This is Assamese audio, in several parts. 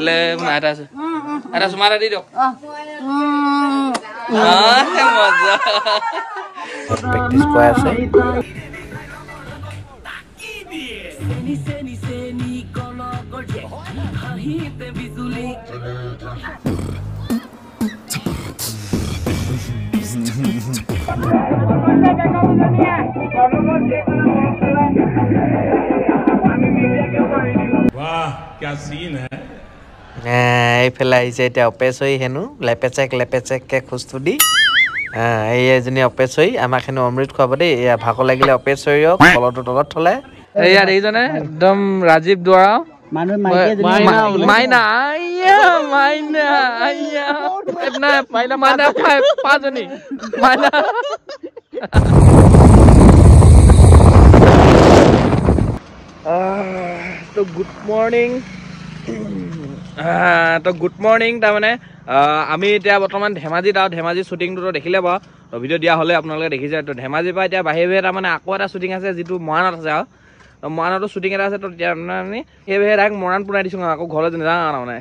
এফালে শুনা এটা চুমাৰা দি দিয়ক মজা প্ৰেক্টিছ কৰি আছে वाह क्या सीन है এইফালে আহিছে এতিয়া অপেচই হেনো লেপেচেককে খোজটো দি এই এজনী অপেচই আমাক হেনো অমৃত খুৱাব দেই এয়া ভাগ লাগিলে অপেচৰিয়ক কলটো তলত থলে ইয়াত এইজনে একদম ৰাজীৱ দুৱাৰা মাইনা পাঁচজনী মাইনা তো গুড মৰ্নিং তাৰমানে আমি এতিয়া বৰ্তমান ধেমাজিত আৰু ধেমাজি শ্বুটিংটো দেখিলে বাৰু ভিডিঅ' দিয়া হ'লে আপোনালোকে দেখিছে তো ধেমাজিৰ পৰা এতিয়া বাহিৰে বাহিৰে তাৰমানে আকৌ এটা শ্বুটিং আছে যিটো মৰাণত আছে আৰু মৰাণতো শ্বুটিং এটা আছে তো এতিয়া আমি সেই বাহিৰে ডাইৰেক্ট মৰাণ পুৰাই দিছোঁ আকৌ ঘৰলৈ নাযাওঁ তাৰমানে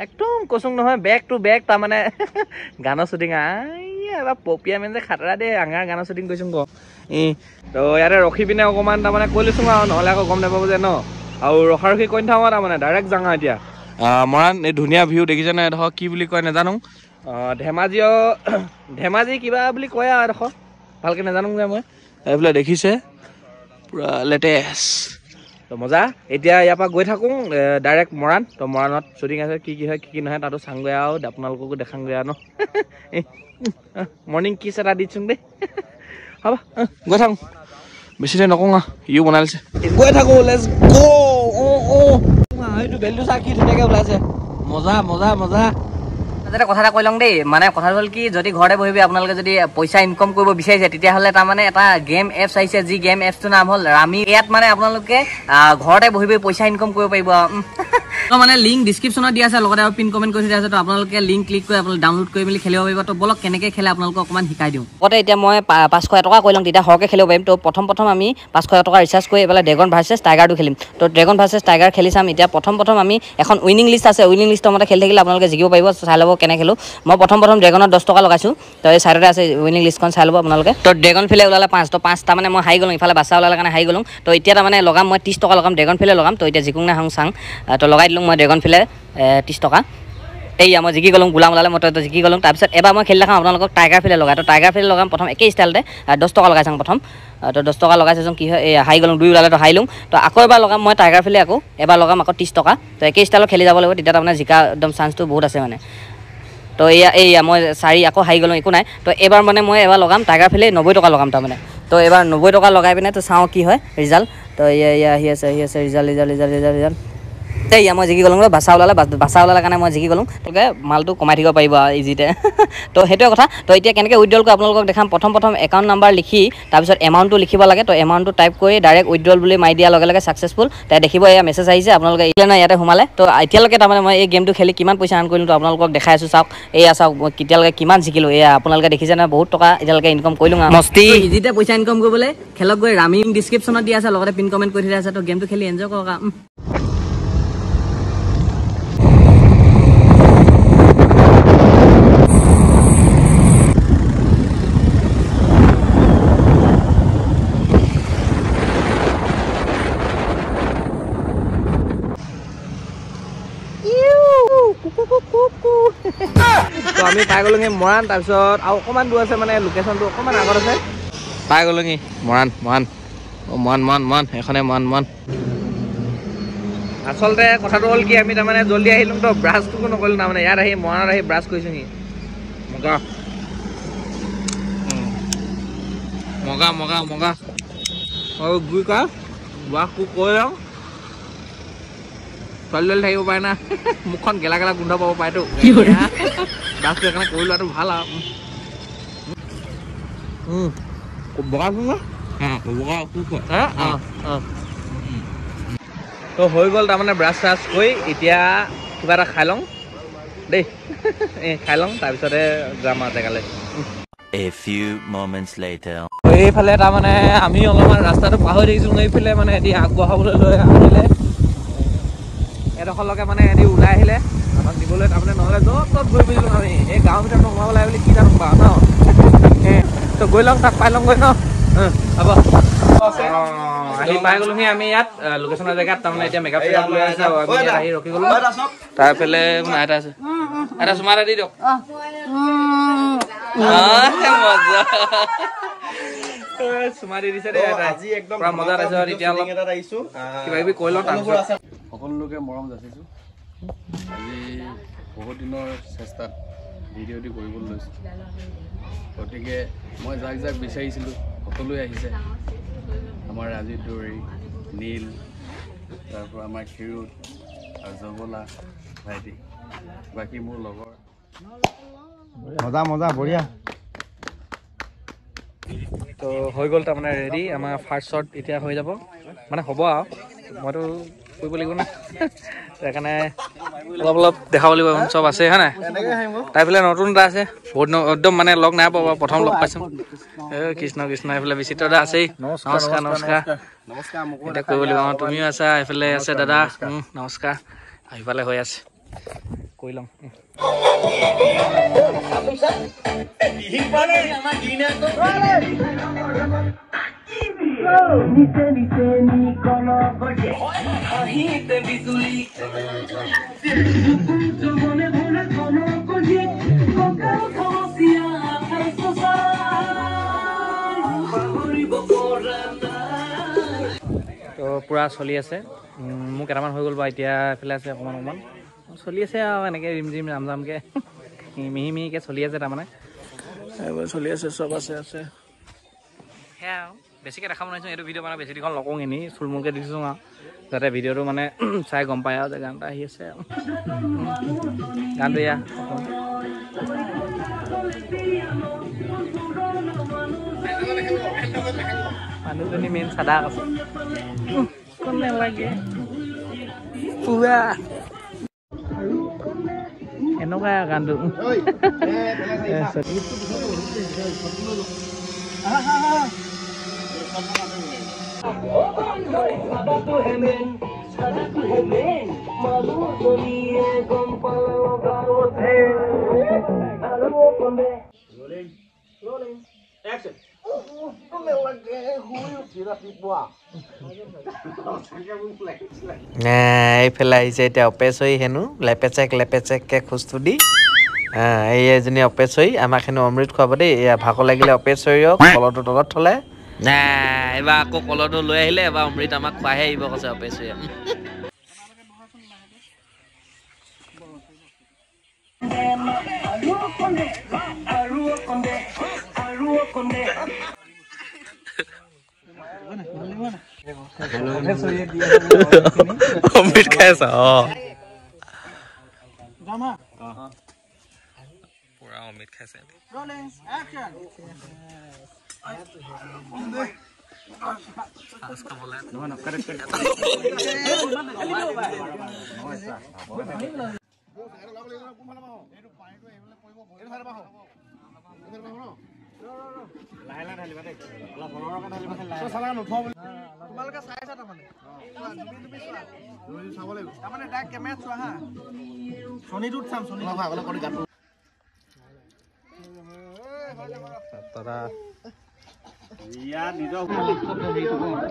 একদম কৈছোঁ নহয় বেক টু বেক তাৰমানে গানৰ শ্বুটিং এবাৰ পপিয়া মেন যে খাতৰা দেই আঙাৰ গানৰ শ্বুটিং কৰিছোঁ ক তো ইয়াতে ৰখি পিনে অকণমান তাৰমানে কৈ লৈছোঁ আৰু নহ'লে আকৌ গম নাপাব যে ন আৰু ৰখি কৈ নাথাকোঁ তাৰমানে ডাইৰেক্ট যাওঁ এতিয়া মৰাণ এই ধুনীয়া ভিউ দেখিছে নাই এডোখৰ কি বুলি কয় নাজানো ধেমাজি কিবা বুলি কয় আৰু এডোখৰ ভালকৈ নাজানো যে মই এইফালে দেখিছে পুৰা লেটেষ্ট তো মজা এতিয়া ইয়াৰ পৰা গৈ থাকোঁ ডাইৰেক্ট মৰাণ তো মৰাণত শ্বুটিং আছে কি হয় কি নহয় তাতো চাংগৈ আৰু আপোনালোককো দেখাংগৈ আৰু ন মৰ্ণিং কিছ এটা দিছোঁ দেই হ'ব গৈ থাকোঁ বেছি দেৰি নকওঁ ইও বনাই লৈছে গৈ থাকোঁ লেটছ গ' এইটো বেলটো চা কি ধুনীয়াকৈ ওলাইছে মজা মজা মজা এটা কথা এটা কৈ লওঁ দেই মানে কথাটো হ'ল কি যদি ঘৰতে বহিবি আপোনালোকে যদি পইচা ইনকাম কৰিব বিচাৰিছে তেতিয়াহ'লে তাৰমানে এটা গেম এপছ আহিছে যি গেম এপছটোৰ নাম হ'ল ৰামি ইয়াত মানে আপোনালোকে ঘৰতে বহিবি পইচা ইনকাম কৰিব পাৰিব তো মানে লিংক ডিছক্ৰিপশ্যনত দিয়া আছে লগতে আৰু পিন কমেণ্ট কৰি দিয়া আছে তো আপোনালোকে লিংক ক্লিক কৰি আপোনালোকে ডাউনলোড কৰি মেলি খেলিব পাৰিব তো বলক কেনেকৈ খেলে আপোনালোকক অকণমান শিকাই দিওঁ লগতে এতিয়া মই 500 টকা কৈ লওঁ তেতিয়া সৰহকৈ খেলিব পাৰিম তো প্ৰথম আমি 500 টকা ৰিচাৰ্জ কৰি এইফালে ড্ৰেগন ভাৰ্চেছ টাইগাৰটো খেলিম তো ড্ৰেগন ভাৰ্চেছ টাইগাৰ খেলি চাম এতিয়া প্ৰথম আমি এখন উইনিং লিষ্ট আছে উইনিং লিষ্টৰ মতে খেলি থাকিলে আপোনালোকে জিকিব পাৰিব চাই ল'ব কেনে খেলোঁ মই প্ৰথম ড্ৰেগনত 10 টকা লগাইছোঁ তো এই চাইডতে আছে উইনিং লিষ্টখন চাই ল'ব আপোনালোকে তো ড্ৰেগন ফিলে ওলালে 5 তো 5 তাৰমানে মই হাৰি গ'লোঁ ইফালে বাচ্চা ওলালে কাৰণে হাৰি গ'লোঁ তো এতিয়া তাৰমানে লগাম মই 30 টকা লগাম ড্ৰেগন ফিলে লগাম তো এতিয়া জিকুং না চাং তো লগাই দিলোঁ মই ড্ৰেগন ফিলে 30 টকা এইয়া মই জিকি গ'লোঁ গোলাম ওলালে মই তো জিকি গ'লোঁ তাৰপিছত এবাৰ মই খেলি দেখাম আপোনালোকক টাইগাৰ ফিলে লগাই তো টাইগাৰ ফিলে লগাম প্ৰথম একেই ষ্টাইলতে 10 টকা লগাই চাওঁ প্ৰথম তো 10 টকা লগাই চাইছোঁ কি হয় এই হাৰি গ'লোঁ 2 ওলালে তো হাৰিলোঁ তো আকৌ এবাৰ লগাম মই টাইগাৰ ফিলে আকৌ এবাৰ লগাম আকৌ 30 টকা তো একেই ষ্টাইলত খেলি যাব লাগিব তেতিয়া তাৰমানে জিকা একদম চান্সটো বহুত আছে মানে তো এয়া মই 4 আকৌ হাৰি গ'লোঁ একো নাই তো এবাৰ মানে মই এবাৰ লগাম টাইগাৰ ফিলে 90 টকা লগাম তাৰমানে তো এবাৰ 90 টকা লগাই পিনে তো চাওঁ কি হয় ৰিজাল্ট তো এয়া আহি আছে ৰিজাল্ট এইয়া মই জিকি গ'লোঁ বাচ্চা ওলালে কাৰণে মই জিকি গ'লোঁ তোকে মালটো কমাই থাকিব পাৰিব আৰু ইজিতে তো সেইটোৱে কথা তো এতিয়া কেনেকৈ উইড্ৰল কৰি আপোনালোকক দেখাম প্ৰথম একাউণ্ট নাম্বাৰ লিখি তাৰপিছত এমাউণ্টটো লিখিব লাগে তো এমাউণ্টটো টাইপ কৰি ডাইৰেক্ট উইড্ৰল বুলি মাৰি দিয়াৰ লগে লগে ছাকচেছফুল তাই দেখিব এয়া মেছেজ আহিছে আপোনালোকে ইয়াতে সোমালে তো এতিয়ালৈকে তাৰমানে মই এই গেমটো খেলি কিমান পইচা আৰ্ণ কৰিলোঁ তো আপোনালোকক দেখাই আছোঁ চাওক এয়া চাওক মই কেতিয়ালৈকে কিমান জিকিলোঁ এয়া আপোনালোকে দেখিছে নহয় বহুত টকা এতিয়ালৈকে ইনকাম কৰিলোঁ মস্তি ইজিতে পইচা ইনকাম কৰিবলৈ খেলক গৈ ৰামি ডিছক্ৰিপশ্যনত দিয়া আছে লগতে পিন কমেণ্ট কৰি দিয়া আছে তো গেমটো খেলি এনজয় কৰক তো আমি পাই গ'লোঁহি মৰাণ তাৰপিছত আৰু অকণমান দূৰ আছে মানে লোকেশ্যনটো অকণমান আগত আছে পাই গ'লোঁহি মৰাণ এখনে মৰাণ আচলতে কথাটো হ'ল কি আমি তাৰমানে জল্দি আহিলোঁ তো ব্ৰাছটোকো নকৰিলোঁ তাৰমানে ইয়াত আহি মৰাণত আহি ব্ৰাছ কৰিছোঁহি মগা আৰু গুই কা বাঘটো কৈ যাওঁ ছোৱালী থাকিব পাৰে না মুখখন গেলা গোন্ধ পাব পাৰেতো ব্ৰাছটো সেইকাৰণে কৰি লোৱাটো ভাল আৰু তো হৈ গ'ল তাৰমানে ব্ৰাছ চাছ কৰি এতিয়া কিবা এটা খাই লওঁ দেই খাই লওঁ তাৰপিছতে যাম আৰু জেগালৈ A few moments later. এইফালে তাৰমানে আমি অলপমান ৰাস্তাটো পাহৰি দেখিছোঁ এইফালে মানে এতিয়া আগবঢ়াবলৈ লৈ আহিলে এইডোখৰলৈকে মানে এদি ওলাই আহিলে আমাক দিবলৈ তাৰমানে নহ'লে য'ত ত'ত ঘূৰি ফুৰিছিলোঁ আমি এই গাঁৱৰ ভিতৰত সোমাব লাগে বুলি কি জানো বাৰু ন তো গৈ লওঁ তাত পাই লওঁগৈ ন হ'ব আহি পাই গ'লোহি আমি ইয়াত লোকেশ্যনৰ জেগাত তাৰমানে এতিয়া মেকআপ চেকআপ লৈ আছে আমি ইয়াত আহি ৰখি গ'লো তাৰফালে এটা আছে এটা চুমা এটা দি দিয়ক চুমা দি দিছে দেই আজি একদম পুৰা মজা আছে আৰু এতিয়া অলপ কিবা কিবি কৈ লওঁ তাৰপিছত সকলোকে মৰম যাচিছোঁ আজি বহুত দিনৰ চেষ্টাত ভিডিঅ'টি কৰিবলৈ লৈছোঁ গতিকে মই যাক যাক বিচাৰিছিলোঁ সকলোৱে আহিছে আমাৰ ৰাজীৱ দৌৰী নীল তাৰপৰা আমাৰ ক্ষীৰোদ আৰু জগলা ভাইটি বাকী মোৰ লগৰ মজা মজা বঢ়িয়া তো হৈ গ'ল তাৰমানে ৰেডি আমাৰ ফাৰ্ষ্ট শ্বট এতিয়া হৈ যাব মানে হ'ব আৰু মইতো কৰিব লাগিব না সেইকাৰণে অলপ অলপ দেখাব লাগিব চব আছে হয় নাই তাৰফালে নতুন এটা আছে বহুত একদম মানে লগ নাই পোৱা প্ৰথম লগ পাইছোঁ কৃষ্ণ কৃষ্ণ এইফালে বিচিত্ৰ দা আছেই নমস্কাৰ নমস্কাৰ এতিয়া কৰিব লাগিব তুমিও আছা এইফালে আছে দাদা নমস্কাৰ সেইফালে হৈ আছে কৰি লওঁ তো পুৰা চলি আছে মোক কেইটামান হৈ গ'ল বাৰু এতিয়া এইফালে আছে অকণমান অকণমান চলি আছে আৰু এনেকৈ ৰিম জিম ৰাম জামকৈ মিহি মিহিকৈ চলি আছে তাৰমানে এইবোৰ চলি আছে চব আছে সেয়া আৰু বেছিকৈ দেখা বনাইছোঁ এইটো ভিডিঅ' মানে বেছি দীঘল নকওঁ এনেই চুলমুলকৈ দিছোঁ আৰু যাতে ভিডিঅ'টো মানে চাই গম পায় আৰু যে গান এটা আহি আছে আৰু গানটো এয়া মানুহজনী মেইন চাদা আছে কোনে লাগে পুৰা এনেকুৱা গানটো এইফালে আহিছে এতিয়া অপেচৰি হেনো লেপেচেক লেপেচেককৈ খোজটো দি এই এজনী অপেচৰি আমাক হেনো অমৃত খুৱাব দেই এয়া ভাগৰ লাগিলে অপেচৰিয়ক কলৰটো তলত থলে এবাৰ আকৌ কলৰটো লৈ আহিলে এবাৰ অমৃত আমাক খুৱাইহে আহিব কৈছে অপেচৰিয়ে অমৃত খাই আছা পুৰা অমৃত খাইছে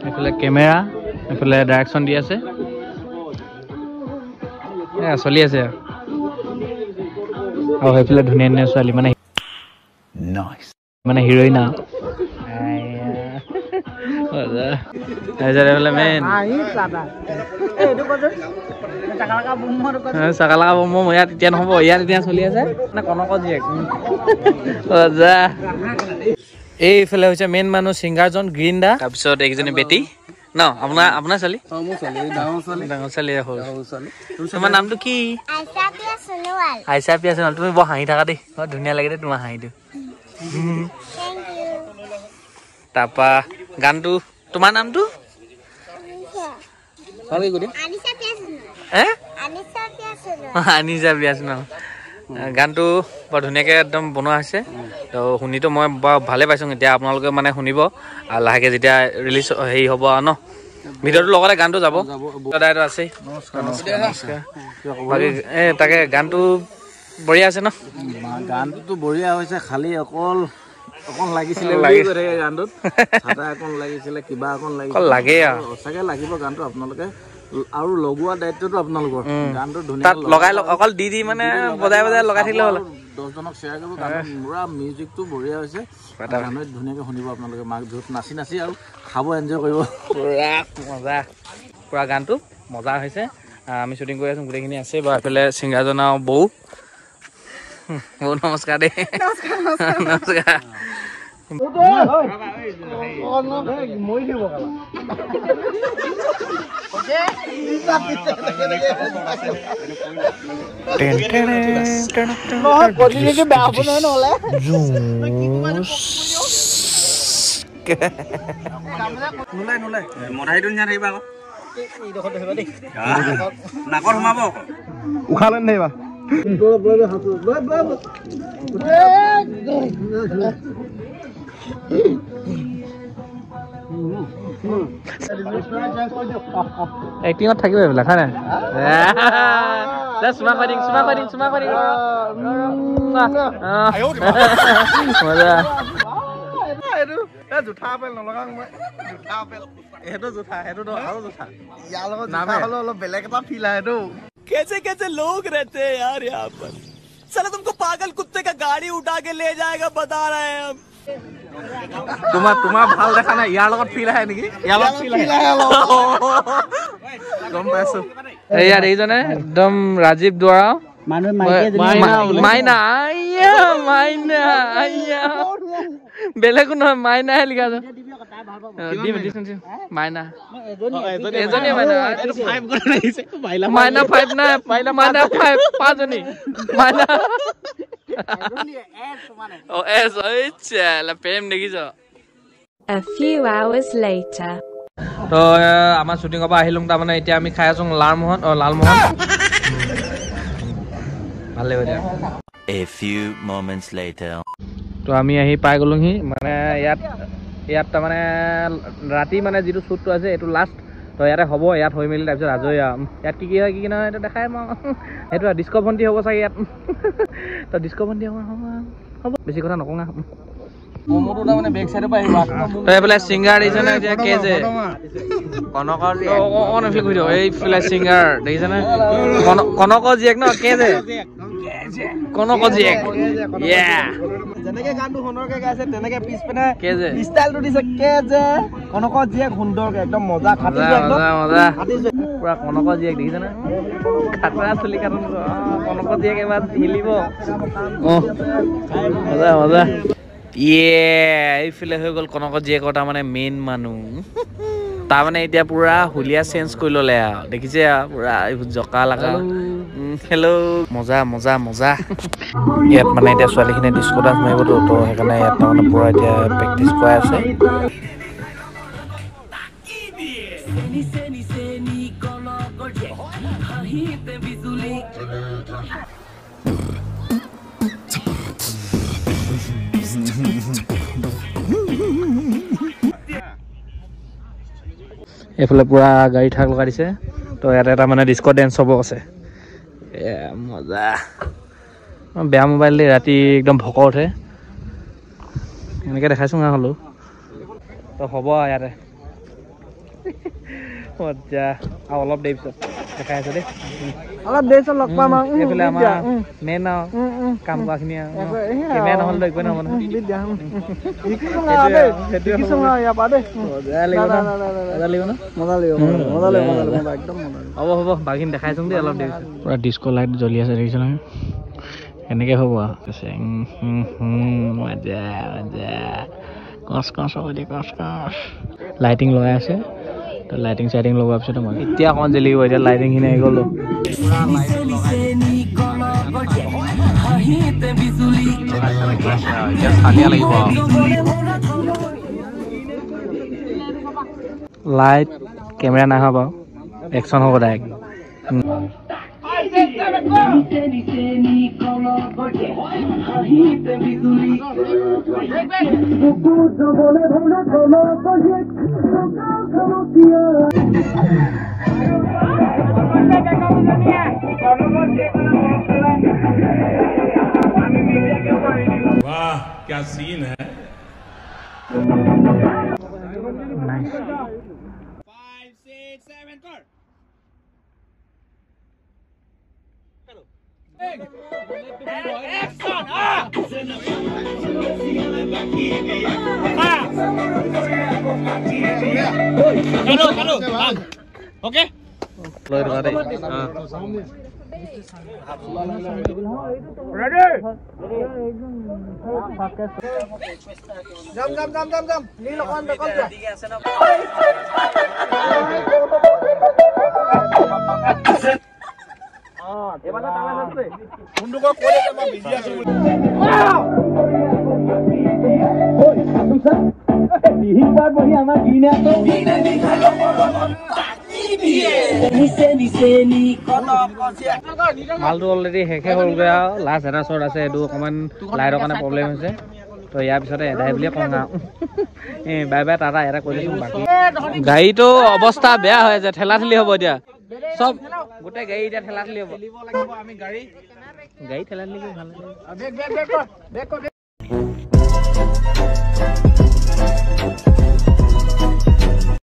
এইফালে কেমেৰা এইফালে ডাইৰেকশ্যন দি আছে চলি আছে আৰু সেইফালে ধুনীয়া ধুনীয়া ছোৱালী মানে হিৰইন চাকালাকা বম ইয়াত এতিয়া নহ'ব ইয়াত এতিয়া চলি আছে মানে কনক জীয়েক এইফালে হৈছে মেইন মানুহ ছিংগাৰজন গ্ৰীণ দা তাৰপিছত এইকেইজনী বেটী ন আপোনাৰ ছোৱালী ডাঙৰ ছোৱালী তোমাৰ নামটো কি আইচা পিয়া সোণোৱাল তুমি বৰ হাঁহি থাকা দেই বৰ ধুনীয়া লাগে দেই তোমাৰ হাঁহিটো তাৰপা গানটো তোমাৰ নামটো আনিছা পিয়া সোণোৱাল গানটো বৰ ধুনীয়াকৈ একদম বনোৱা হৈছে তো শুনিতো মই বৰ ভালে পাইছোঁ এতিয়া আপোনালোকে মানে শুনিব আৰু লাহেকৈ যেতিয়া ৰিলিজ হেৰি হ'ব আৰু ন ভিডিঅ'টো লগতে গানটো যাব দাদাইটো আছেই বাকী তাকে গানটো বঢ়িয়া আছে ন গানটোতো বঢ়িয়া হৈছে খালি অকল লাগিছিলে গানটোত অকণ লাগিছিলে কিবা অকণ লাগে সঁচাকে লাগিব গানটো আপোনালোকে আৰু লগোৱা দায়িত্বটো আপোনালোকৰ গানটো তাত লগাই অকল দি মানে বজাই লগাই থাকিলে হ'ল 10 জনক শ্বেয়াৰ কৰিব গানটো পুৰা মিউজিকটো বঢ়িয়া হৈছে গানটো ধুনীয়াকৈ শুনিব আপোনালোকে মাক ধুত নাচি আৰু খাব এনজয় কৰিব পুৰা গানটো মজা হৈছে আমি শ্বুটিং কৰি আছো গোটেইখিনি আছে বা এফালে ছিংগাৰজন আৰু বৌ নমস্কাৰ দেই নমস্কাৰ নাকৰ সোমাব উশাহ লৈ নাহিবা এক্টিঙত থাকিব এইবিলাক হয় নাই চুমা কৰি জোঠা আপেল নলগাওঁ মই জোঠা আপেল সেইটো জোঠা সেইটোতো আৰু জোঠা ইয়াৰ লগত জোঠা হ'লে অলপ বেলেগ এটা ফিল আহেটো कैसे लोग रहते हैं यार यहाँ पर साला तुमको पागल कुत्ते का गाड़ी उठा के ले जाएगा बता रहे हैं हम তোমাৰ ভাল দেখা নাই ইয়াৰ লগত ফিল আহে নেকি ইয়াৰ লগত ফিল আহে গম পাইছো এয়া দেখিছনে একদম ৰাজীৱ দুৱাৰা মাইনা বেলেগো নহয় মাইনাহে লিখা আছে মাইনা মাইনা 5 নাই মাইনা 5 পাঁচজনী মাইনা প্ৰেম দেখিছ A few hours later. তো আমাৰ শ্বুটিঙৰ পৰা আহিলোঁ তাৰমানে এতিয়া আমি খাই আছোঁ লালমোহন ভালে হৈ দিয়া A few moments later. তো আমি আহি পাই গ'লোহি মানে ইয়াত তাৰমানে ৰাতি মানে যিটো শ্বুটটো আছে এইটো লাষ্ট তো ইয়াতে হ'ব ইয়াত হৈ মেলি তাৰপিছত আজৰি ইয়াত কি হয় কি নহয় এইটো দেখাই মই সেইটো ডিস্কো ভণ্টি হ'ব চাগে ইয়াত তো ডিস্কো ভণ্টি হ'ব বেছি কথা নকওঁ মমোটো তাৰমানে বেক চাইডৰ পৰা আহিব তো এইফালে ছিংগাৰ দেখিছেনে এতিয়া কে যে কনকৰ এইফালে ছিংগাৰ দেখিছেনে কনকৰ জীয়েক ন কে যে কনকৰ জীয়েক যেনেকে গানটো সুন্দৰকে গাইছে তেনেকে পিছপিনে ষ্টাইলটো দিছে কে যে কনকৰ জীয়েক সুন্দৰকে একদম মজা খাটিছে পুৰা কনকৰ জীয়েক দেখিছেনে খাতৰা চুলি কাটন কনকৰ জীয়েক এবাৰ হিলিব মজা এইফালে হৈ গ'ল কনকৰ জীয়েকৰ তাৰমানে মেইন মানুহ তাৰমানে এতিয়া পুৰা হুলীয়া চেঞ্জ কৰি ল'লে আৰু দেখিছে আৰু পুৰা জকা লাগা হেল্ল' মজা ইয়াত মানে এতিয়া ছোৱালীখিনিয়ে ডিস্কো ডান্স মাৰিবতো তো সেইকাৰণে ইয়াত তাৰমানে পুৰা এতিয়া প্ৰেক্টিচ কৰাই আছে এইফালে পুৰা গাড়ী ঠাক লগাই দিছে তো ইয়াতে এটা মানে ডিস্কো ডেন্স হ'ব আছে মজা বেয়া মোবাইল দেই ৰাতি একদম ভক উঠে এনেকৈ দেখাইছোঁ হ'লেও তো হ'ব আৰু ইয়াতে মজা আৰু অলপ দেৰি পিছত দেখাই আছে দেই অলপ দেৰি পিছত লগ পাম আৰু এইফালে আমাৰ মেইন আৰু কাম কৰাখিনি আৰু কেমেৰা নহ'লেতো একোৱে নহ'ব নহয় হ'ব বাকীখিনি দেখাইছোঁ দেই অলপ দেৰি পিছত পুৰা ডিস্কো লাইট জ্বলি আছে দেখিছ নহয় এনেকৈ হ'ব আৰু লাইটিং লগাই আছে তো লাইটিং চাইটিং লগোৱাৰ পিছত মই এতিয়া অকণমান জ্বলিব এতিয়া লাইটিংখিনি আহি গ'লো লাইট কেমেৰা নাই হোৱা বাৰু একশ্যন হ'ব ডাইৰেক্ট वाह क्या सीन है লৈ থকা দেই মালটো অলৰেডি শেষে হ'লগৈ আৰু লাষ্ট এটা শ্বট আছে এইটো অকণমান লাইটৰ কাৰণে প্ৰব্লেম হৈছে তো ইয়াৰ পিছতে এদাই বুলিয়ে কওঁ আৰু বাই বাই টাটা এটা কৈ দিছোঁ বাকী গাড়ীটো অৱস্থা বেয়া হৈ আছে ঠেলা ঠেলি হ'ব এতিয়া চব গোটেই গাড়ী এতিয়া ঠেলা ঠেলি হ'ব গাড়ী ঠেলা ঠেলি ভাল